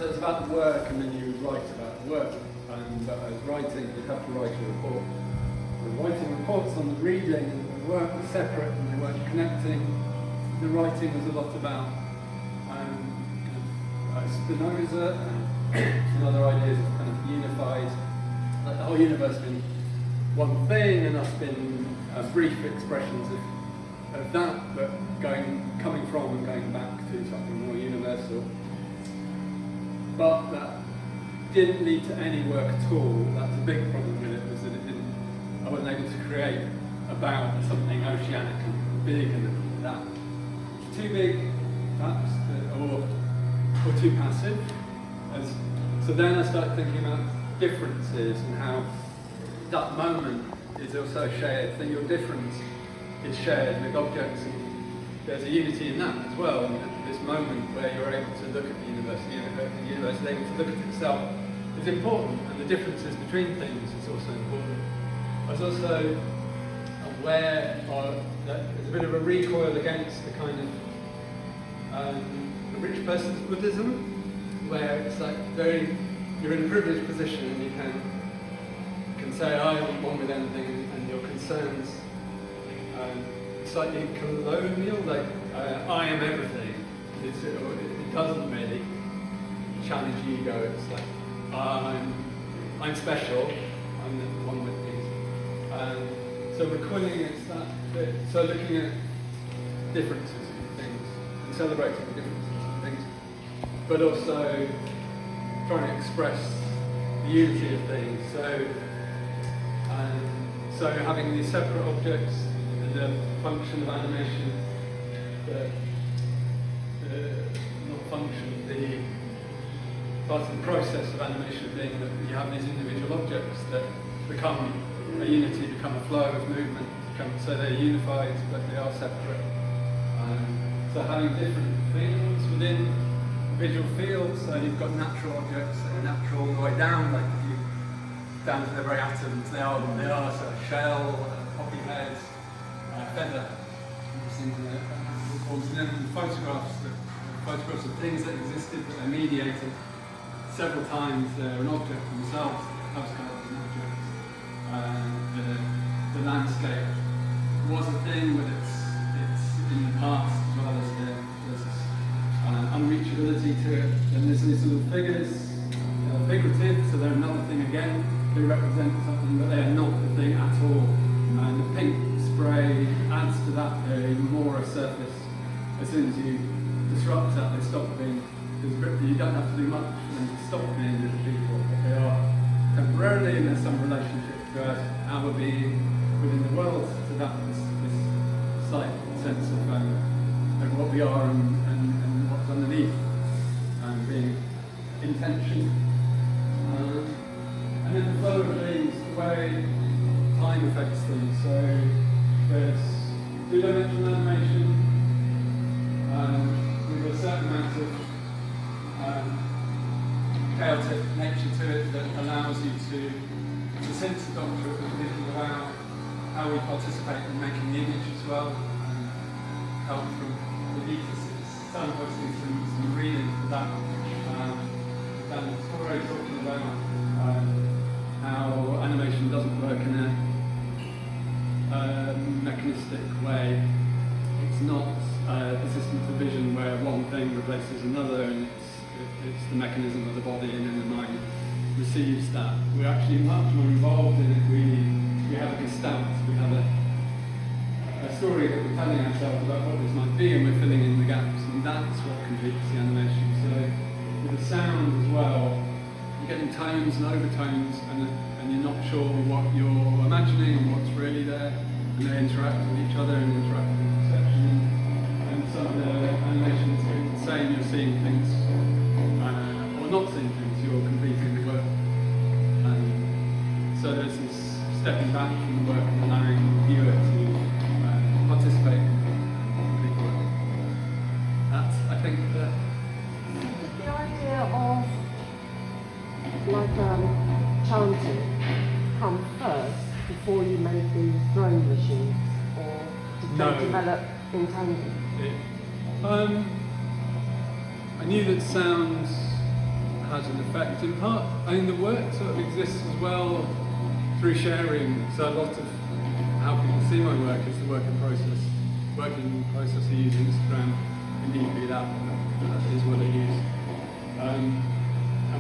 So it's about the work, and then you write about the work. But as writing, you have to write a report. The writing reports on the reading, and the work was separate, and they weren't connecting. The writing was a lot about Spinoza and other ideas of kind of unified, like the whole universe being one thing, and us being brief expressions of that, but coming from and going back to something more universal. But that didn't lead to any work at all. That's a big problem with it, was that I wasn't able to create about something oceanic and big and that. Too big, perhaps, or too passive. So then I started thinking about differences and how that moment is also shared, that your difference is shared with objects, and there's a unity in that as well. And this moment where you're able to look at the universe, the universe is able to look at itself, is important, and the differences between things is also important. I was also aware that there's a bit of a recoil against the kind of the rich person's Buddhism, where it's like you're in a privileged position and you can say, I don't want with anything, and your concerns slightly colonial, like I am everything. It doesn't really challenge ego. It's like I'm special. I'm the one with these. So recoiling against that bit. So looking at differences in things and celebrating the differences in things, but also trying to express the unity of things. So having these separate objects and the function of animation, not function, the part of the process of animation being that you have these individual objects that become a unity, become a flow of movement, so they're unified but they are separate. So having different fields within visual fields, so you've got natural objects that are natural all the way down, like if you down to the very atoms, they are what they are, so a shell, poppy head, feather, and then photographs of things that existed but they're mediated several times. They're an object themselves, abstract an object. The landscape was a thing, but it's in the past as well as there's this unreachability to it. And there's these little figures, figurative, so they're another thing again. They represent something, but they are not the thing at all. And the pink spray adds to that even more a surface. As soon as you disrupt that, they stop being. You don't have to do much for them to stop being little people, but they are temporarily, and there's some relationship to our being within the world to that, this slight sense of what we are and what's underneath, and being intention. And then the flow of things, the way time affects things. So there's two-dimensional animation with a certain amount of chaotic nature to it that allows you to sense the doctorate and thinking about how we participate in making the image as well, and help from the details. Signposting some reading for that. Dan was already talking about how animation doesn't work in a mechanistic way. It's not a system of vision where one thing replaces another, and it's the mechanism of the body, and then the mind receives that. We're actually much more involved in it. We have a gestalt, we have a story that we're telling ourselves about what this might be, and we're filling in the gaps, and that's what completes the animation. So with the sound as well, you're getting tones and overtones, and you're not sure what you're imagining and what's really there, and they interact with each other and interact with perception. And some of the animations are the same, you're seeing things, or not seeing things, you're completing the work. So there's this stepping back from the work and allowing the viewer to participate in complete work. That's, I think, the idea of chanting come first before you made the drone machines, or did they develop in tandem? I knew that sounds has an effect. In part, I mean, the work sort of exists as well through sharing. So a lot of how people see my work is the working process I use Instagram. Indeed, that is what I use. And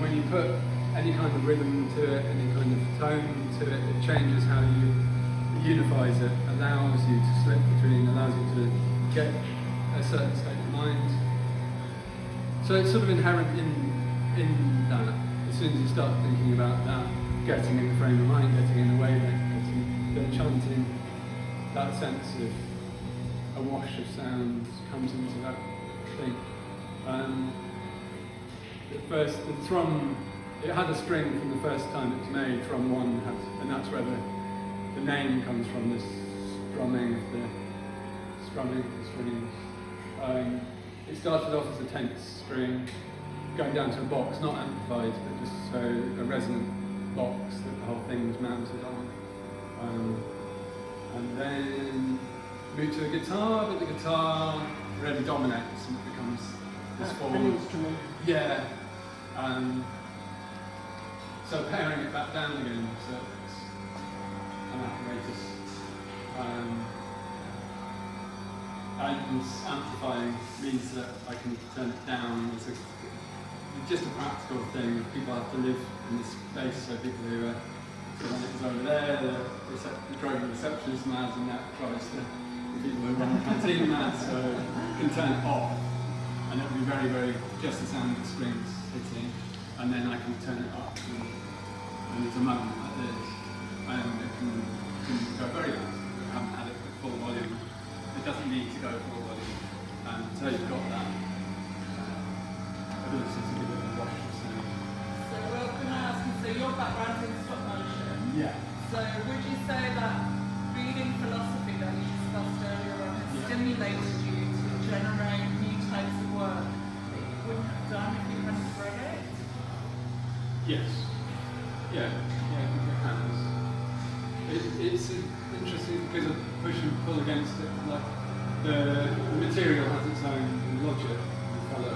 when you put any kind of rhythm to it, any kind of tone to it, it changes how it unifies it, allows you to slip between, allows you to get a certain state of mind. So it's sort of inherent in that. As soon as you start thinking about that, getting in the frame of mind, getting in the wavelength, then chanting, that sense of a wash of sound comes into that thing. At first, the Thrum, it had a string from the first time it was made. Thrum 1 had, and that's where the name comes from. This strumming of the strings. It started off as a tense string, going down to a box, not amplified, but just so a resonant box that the whole thing was mounted on. And then moved to the guitar, but the guitar really dominates and it becomes this form. An instrument. Yeah. So paring it back down again, so it's an apparatus. And amplifying means that I can turn it down. It's just a practical thing. People have to live in this space, so people who are, so when it was over there, the driving receptionist mad, and that drives the people who run the canteen mad, so you can turn it off, and it'll be very, very, just the sound of the strings hitting, and then I can turn it up, and there's a moment like this, and it can go very loud. I haven't had it at full volume. It doesn't need to go full volume, and so you've got that ability to give it a wash of sound. So, well, can I ask you, so your background in stop motion? Yeah. So would you say that reading philosophy that you discussed earlier on has stimulated you to generate new types of work that you wouldn't have done if you hadn't read it? Yes. Yeah, I think it has. It's interesting because of push and pull against it. Like the material has its own logic, you follow it.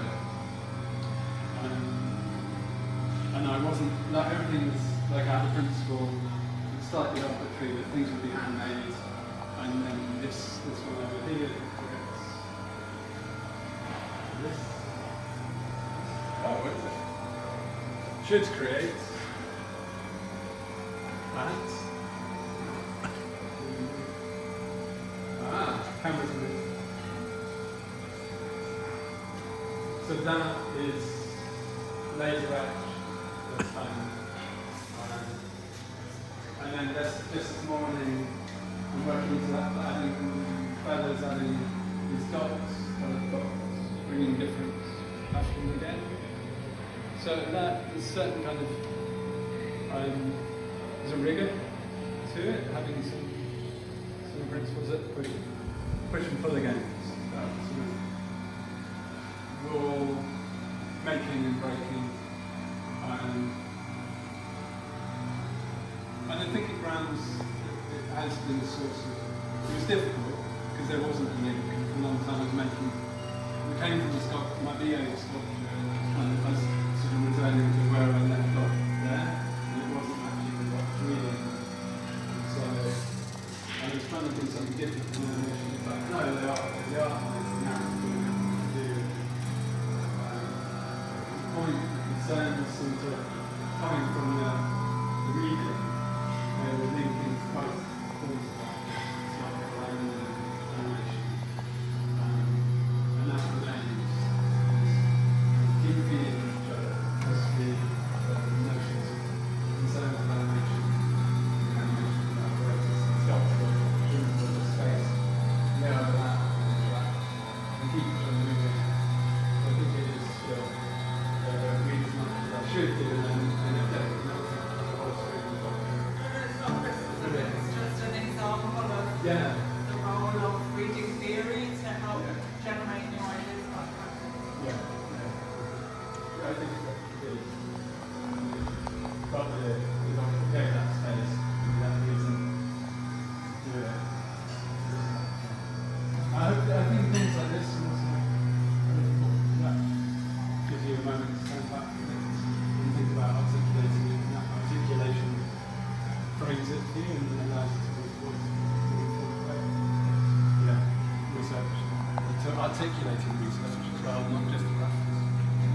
And I wasn't, like everything's like out of principle, it's slightly arbitrary that things would be handmade, and then this one over here creates this. Oh, what is it? Should create that. Cameras in it. So that is laser etch this time. And then just this morning I'm working into that, adding feathers, adding these dots, coloured dots, bringing different passion again. So that there's certain kind of there's a rigour to it, having some principles that push and pull against that sort of raw making and breaking. And I think it has been a source of, it was difficult because there wasn't a link for a long time. I was making, it came from the sculpture, my VA sculpture, and I was sort of returning to where I left off there, and it wasn't actually what I was reading. So I was trying to do something different from animation. It's like, no, they are it's the narrative to do. The point, the concerns sort of coming from the reading, where we're linking to both forms of art, and animation. And that's what aims. Keep feeding each other, possibly the notions of concerns of animation, apparatus, sculpture, space, they overlap and interact, and keep each other moving. So I think it is still read as much as I should do, and then definitely not It's just an example of the role of reading theory to help generate new ideas about practice. I think it is. But we don't prepare that space, that reason to do it. I think things like this also that gives you a moment to stand back from it. to articulating research as well, not just practice.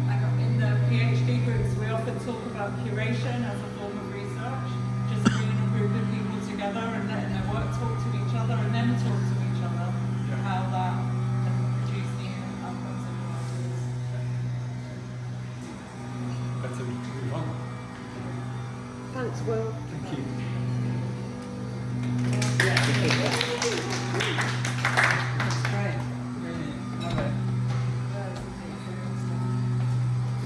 Like in the PhD groups, we often talk about curation as a form of research, just bringing a group of people together and letting their work talk to each other and them talk to each other, how that can produce new outcomes and new ideas. Better move on. Thanks, Will. Thank you.